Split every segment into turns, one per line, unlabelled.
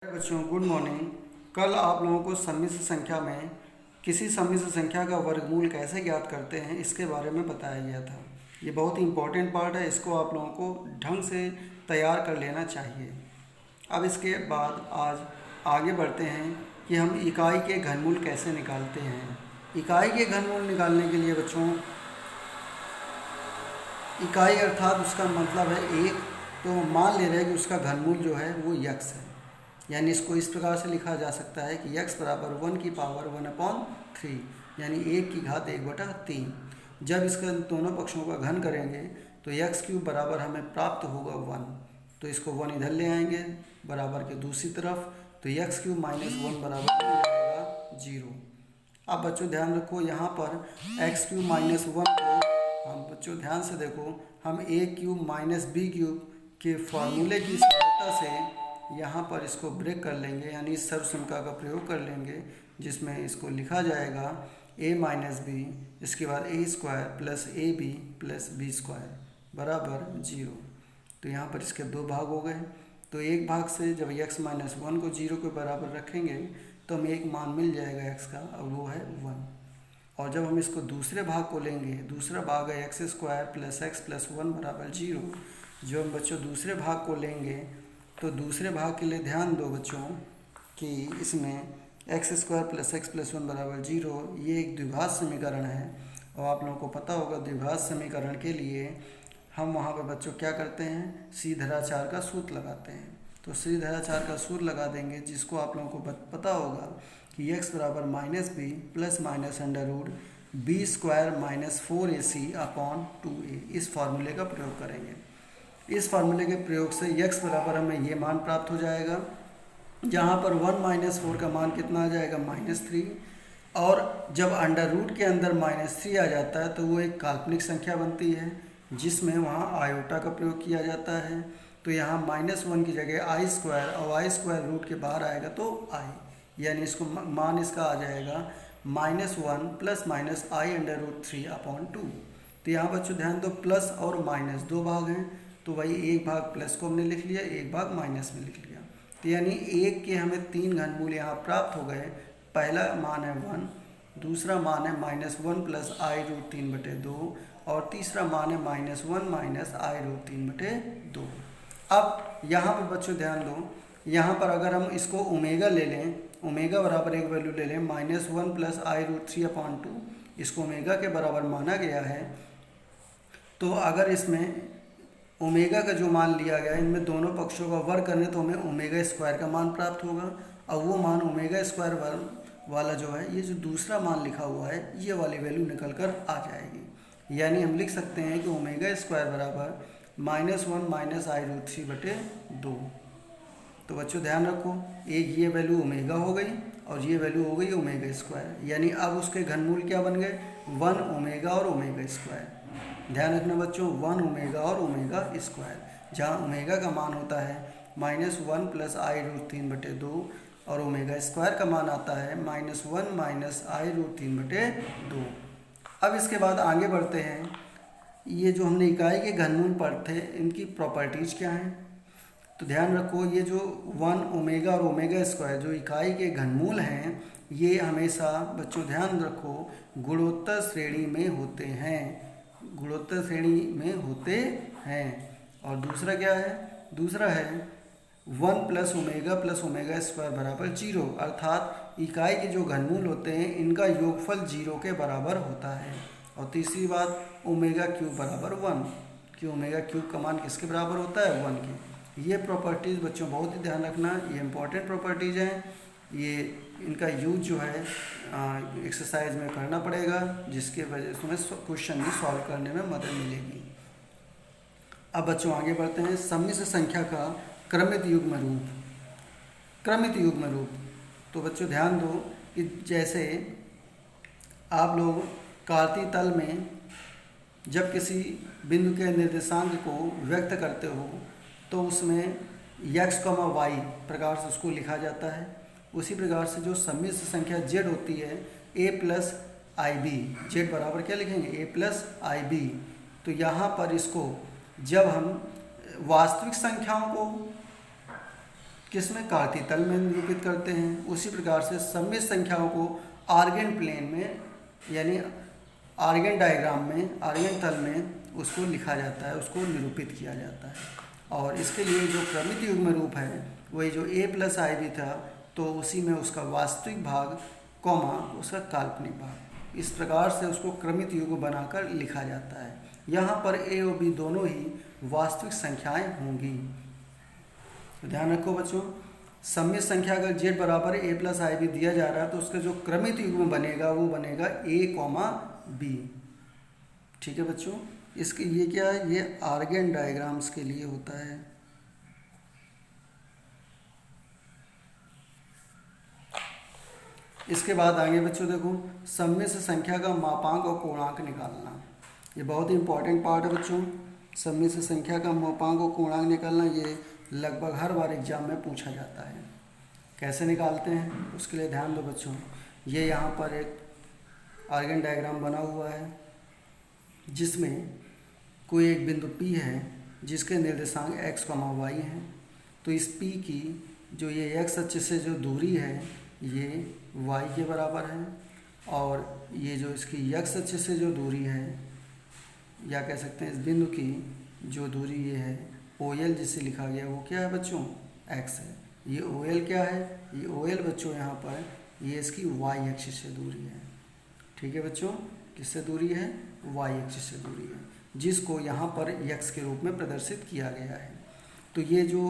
बच्चों good morning. कल आप लोगों को सम्मिश्र संख्या में किसी सम्मिश्र संख्या का वर्गमूल कैसे ज्ञात करते हैं इसके बारे में बताया गया था। ये बहुत ही इम्पोर्टेंट पार्ट है, इसको आप लोगों को ढंग से तैयार कर लेना चाहिए। अब इसके बाद आज आगे बढ़ते हैं कि हम इकाई के घनमूल कैसे निकालते हैं। इकाई के घनमूल निकालने के लिए बच्चों, इकाई अर्थात उसका मतलब है एक, तो मान ले रहे हैं कि उसका घनमूल जो है वो यक्स है। यानी इसको इस प्रकार से लिखा जा सकता है कि x बराबर 1 की पावर 1/3, यानी 1 की घात 1/3। जब इसका दोनों पक्षों का घन करेंगे तो x क्यूब बराबर हमें प्राप्त होगा 1। तो इसको 1 इधर ले आएंगे बराबर के दूसरी तरफ, तो x क्यूब माइनस 1 बराबर हो जाएगा 0। अब बच्चों ध्यान रखो, यहाँ पर x क्यूब माइनस 1 को हम बच्चों ध्यान से देखो, हम a cube minus B cube के फॉर्मूले की सहायता से यहाँ पर इसको ब्रेक कर लेंगे, यानी इस सर्वसमीकरण का प्रयोग कर लेंगे, जिसमें इसको लिखा जाएगा a माइनस बी, इसके बाद a square plus A B plus B square बराबर 0। तो यहाँ पर इसके दो भाग हो गए। तो एक भाग से जब x माइनस 1 को 0 के बराबर रखेंगे तो हमें एक मान मिल जाएगा x का, और वो है 1। और जब हम इसको दूसरे भाग को लेंगे, दूसरा भाग है x square plus x plus 1 बराबर 0। जो हम बच्चों दूसरे भाग को लेंगे तो दूसरे भाग के लिए ध्यान दो बच्चों कि इसमें x square plus x plus 1 बराबर 0 ये एक द्विघात समीकरण है। और आप लोगों को पता होगा द्विघात समीकरण के लिए हम वहाँ पर बच्चों क्या करते हैं, सीधराचार का सूत्र लगाते हैं। तो सीधराचार का सूत्र लगा देंगे, जिसको आप लोगों को पता होगा कि x बराबर minus B plus minus under root B square minus 4ac/2a, इस फार्मूले का प्रयोग करेंगे। इस फार्मूले के प्रयोग से x बराबर हमें ये मान प्राप्त हो जाएगा, जहाँ पर 1 माइनस 4 का मान कितना आ जाएगा -3। और जब अंडर रूट के अंदर -3 आ जाता है तो वो एक काल्पनिक संख्या बनती है, जिसमें वहाँ आयोटा का प्रयोग किया जाता है। तो यहाँ -1 की जगह आई स्क्वायर, और आई स्क्वायर रूट के बाहर आएगा तो आई, यानी इसको मान इसका आ जाएगा -1 प्लस माइनस आई अंडर रूट 3/2। तो यहाँ बच्चों ध्यान दो, प्लस और माइनस दो भाग हैं, तो वही एक भाग प्लस को हमने लिख लिया, एक भाग माइनस में लिख लिया। तो यानी एक के हमें 3 घनमूल यहाँ प्राप्त हो गए। पहला मान है 1, दूसरा मान है -1 प्लस आई रूट 3/2, और तीसरा मान है -1 माइनस आई रूट 3/2। अब यहाँ पर बच्चों ध्यान दो, यहाँ पर अगर हम इसको ओमेगा ले लें, ओमेगा बराबर एक वैल्यू ले लें -1 प्लस आई रूट 3/2, इसको ओमेगा के बराबर माना गया है। तो अगर इसमें ओमेगा का जो मान लिया गया, इनमें दोनों पक्षों का वर्ग करने तो हमें ओमेगा स्क्वायर का मान प्राप्त होगा। और वो मान ओमेगा स्क्वायर वाला जो है, ये जो दूसरा मान लिखा हुआ है, ये वाली वैल्यू निकल कर आ जाएगी। यानी हम लिख सकते हैं कि ओमेगा स्क्वायर बराबर -1 माइनस आई रूट 3/2। तो बच्चों ध्यान रखो, एक ये वैल्यू ओमेगा हो गई और ये वैल्यू हो गई ओमेगा स्क्वायर, यानी अब उसके घनमूल क्या बन गए, 1 ओमेगा और ओमेगा स्क्वायर। ध्यान रखना बच्चों, 1 ओमेगा और ओमेगा स्क्वायर, जहाँ ओमेगा का मान होता है -1 प्लस आई रूट 3/2, और ओमेगा स्क्वायर का मान आता है -1 माइनस आई रूट 3/2। अब इसके बाद आगे बढ़ते हैं। ये जो हमने इकाई के घनमूल पढ़े थे, इनकी प्रॉपर्टीज क्या हैं। तो ध्यान रखो, ये जो 1 ओमेगा और ओमेगा स्क्वायर जो इकाई के घनमूल हैं, ये हमेशा बच्चों ध्यान रखो गुणोत्तर श्रेणी में होते हैं, गुणोत्तर श्रेणी में होते हैं। और दूसरा क्या है, दूसरा है 1 प्लस ओमेगा स्क्वायर बराबर 0, अर्थात इकाई के जो घनमूल होते हैं इनका योगफल 0 के बराबर होता है। और तीसरी बात, ओमेगा क्यूब बराबर 1, कि ओमेगा क्यूब का मान किसके बराबर होता है, 1 के। ये प्रॉपर्टीज़ बच्चों बहुत ही ध्यान रखना, ये इंपॉर्टेंट प्रॉपर्टीज़ हैं। ये इनका यूज जो है एक्सरसाइज में करना पड़ेगा, जिसके वजह से हमें क्वेश्चन भी सॉल्व करने में मदद मिलेगी। अब बच्चों आगे बढ़ते हैं। सम्मिश्र संख्या का क्रमित युग्म रूप। क्रमित युग्म रूप, तो बच्चों ध्यान दो कि जैसे आप लोग कार्तीय तल में जब किसी बिंदु के निर्देशांक को व्यक्त करते हो तो उसमें x, y प्रकार से उसको लिखा जाता है। उसी प्रकार से जो सम्मिश्र संख्या z होती है, a plus I B, z बराबर क्या लिखेंगे, a प्लस आई बी। तो यहाँ पर इसको जब हम वास्तविक संख्याओं को किसमें, कार्तीय तल में निरूपित करते हैं। उसी प्रकार से सममित संख्याओं को आर्गन प्लेन में यानी आर्गन डायग्राम में, आर्गन तल में उसको लिखा जाता है, उसको निरूपित किया जाता है। और इसके लिए जो क्रमित युग्म रूप है वही जो a + ib था, तो उसी में उसका वास्तविक भाग कॉमा उसका काल्पनिक भाग, इस प्रकार से उसको क्रमित युग्म बनाकर लिखा जाता है। यहाँ पर a और b दोनों ही वास्तविक संख्याएं होंगी। तो ध्यान रखो बच्चों, सममित संख्या अगर z बराबर a + ib दिया जा रहा है तो उसका जो क्रमित युग्म बनेगा वो बनेगा a, b। ठीक है बच्चों, इसके ये क्या है, ये आर्गन डायग्राम्स के लिए होता है। इसके बाद आगे बच्चों देखो, सममित संख्या का मापांक और कोणांक निकालना, ये बहुत ही इंपॉर्टेंट पार्ट है बच्चों। सममित संख्या का मापांक और कोणांक निकालना ये लगभग हर बार एग्जाम में पूछा जाता है। कैसे निकालते हैं उसके लिए ध्यान दो बच्चों। ये यहाँ पर एक आर्गन डायग्राम बना हुआ है जिसमें कोई एक बिंदु P है जिसके निर्देशांक x, y हैं। तो इस P की जो ये x अक्ष से जो दूरी है ये y के बराबर है, और ये जो इसकी x अक्ष से जो दूरी है, या कह सकते हैं इस बिंदु की जो दूरी ये है OL जिसे लिखा गया वो क्या है बच्चों, x है। ये OL क्या है, ये OL बच्चों यहाँ पर ये इसकी y अक्ष से दूरी है। ठीक है बच्चों, किससे दूरी है, y अक्ष से दूरी है, जिसको यहाँ पर x के रूप में प्रदर्शित किया गया है। तो ये जो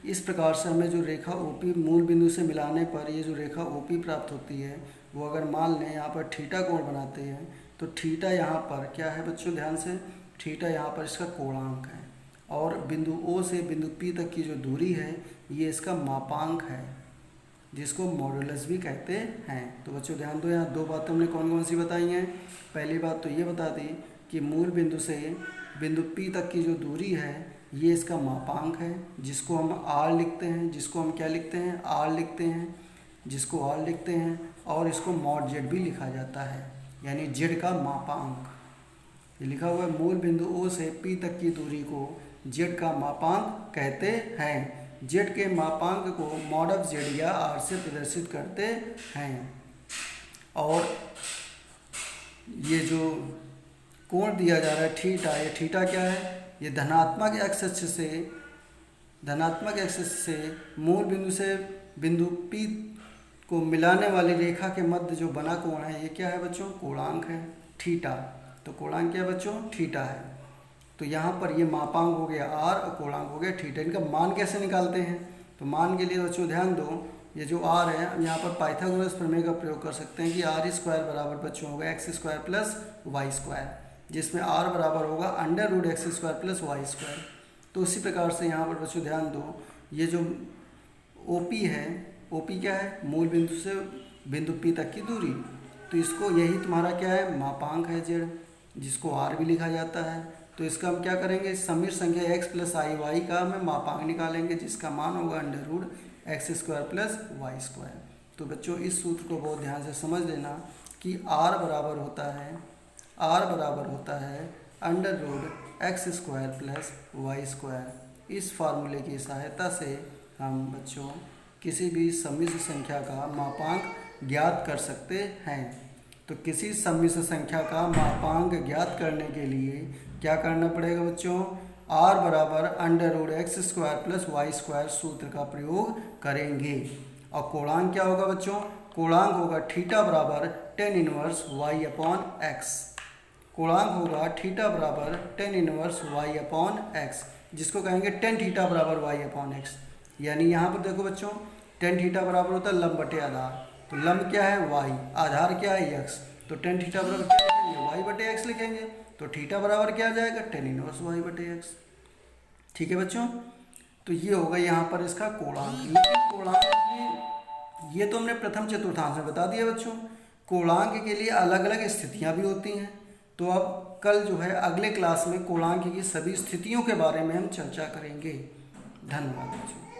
इस प्रकार से हमें जो रेखा OP मूल बिंदु से मिलाने पर ये जो रेखा OP प्राप्त होती है, वो अगर मान लें यहाँ पर थीटा कोण बनाते हैं तो थीटा यहाँ पर क्या है बच्चों, ध्यान से, थीटा यहाँ पर इसका कोणांक है, और बिंदु O से बिंदु P तक की जो दूरी है ये इसका मापांक है, जिसको मॉडुलस भी कहते हैं। तो बच्चों ध्यान दो, यहाँ दो बातें हमने कौन कौन सी बताई हैं। पहली बात तो ये बता दी कि मूल बिंदु से बिंदु P तक की जो दूरी है ये इसका मापांक है, जिसको हम r लिखते हैं, जिसको हम क्या लिखते हैं, r लिखते हैं, जिसको r लिखते हैं, और इसको मॉड z भी लिखा जाता है, यानी z का मापांक। ये लिखा हुआ है, मूल बिंदु O से P तक की दूरी को z का मापांक कहते हैं। z के मापांक को मॉड ऑफ z या r से प्रदर्शित करते हैं। और ये जो कोण दिया जा रहा है थीटा, ये थीटा क्या है, ये धनात्मक x अक्ष से मूल बिंदु से बिंदु P को मिलाने वाली रेखा के मध्य जो बना कोण है ये क्या है बच्चों, कोणांक है, थीटा। तो कोणांक क्या है बच्चों, थीटा है। तो यहाँ पर ये मापांक हो गया r और कोणांक हो गया थीटा। इनका मान कैसे निकालते हैं, तो मान के लिए बच्चों ध्यान दो, ये जो r है हम यहाँ पर पाइथागोरस प्रमेय का प्रयोग कर सकते हैं कि r² बराबर बच्चों होगा x² + y², जिसमें r बराबर होगा √x² + y²। तो उसी प्रकार से यहाँ पर बच्चों ध्यान दो, ये जो OP है, OP क्या है, मूल बिंदु से बिंदु P तक की दूरी, तो इसको यही तुम्हारा क्या है, मापांक है z, जिसको r भी लिखा जाता है। तो इसका हम क्या करेंगे, सममित संख्या x + iy का हमें मापांक निकालेंगे, जिसका मान होगा √x² + y²। तो बच्चों इस सूत्र को बहुत ध्यान से समझ लेना कि r बराबर होता है √x² + y²। इस फार्मूले की सहायता से हम बच्चों किसी भी सममित संख्या का मापांक ज्ञात कर सकते हैं। तो किसी सममित संख्या का मापांक ज्ञात करने के लिए क्या करना पड़ेगा बच्चों, r बराबर √x² + y² सूत्र का प्रयोग करेंगे। और कोणांक क्या होगा बच्चों, कोणांक होगा थीटा बराबर tan 1 y/x। कोणांक होगा थीटा बराबर tan 1 y/x, जिसको कहेंगे tan थीटा बराबर y/x। यानी यहाँ पर देखो बच्चों, tan थीटा बराबर होता है लंब बटे आधार। तो लंब क्या है y, आधार क्या है x, तो tan थीटा बराबर क्या लिखेंगे, y/x लिखेंगे। तो थीटा बराबर क्या आ जाएगा, tan 1 y/x। ठीक है बच्चों, तो ये होगा यहाँ पर इसका कोणांक। लेकिन कोणांक ये तो हमने प्रथम चतुर्थांश में बता दिया बच्चों। कोणांक के लिए अलग अलग स्थितियाँ भी होती हैं। तो अब कल जो है अगले क्लास में कोणांक की सभी स्थितियों के बारे में हम चर्चा करेंगे। धन्यवाद बच्चों।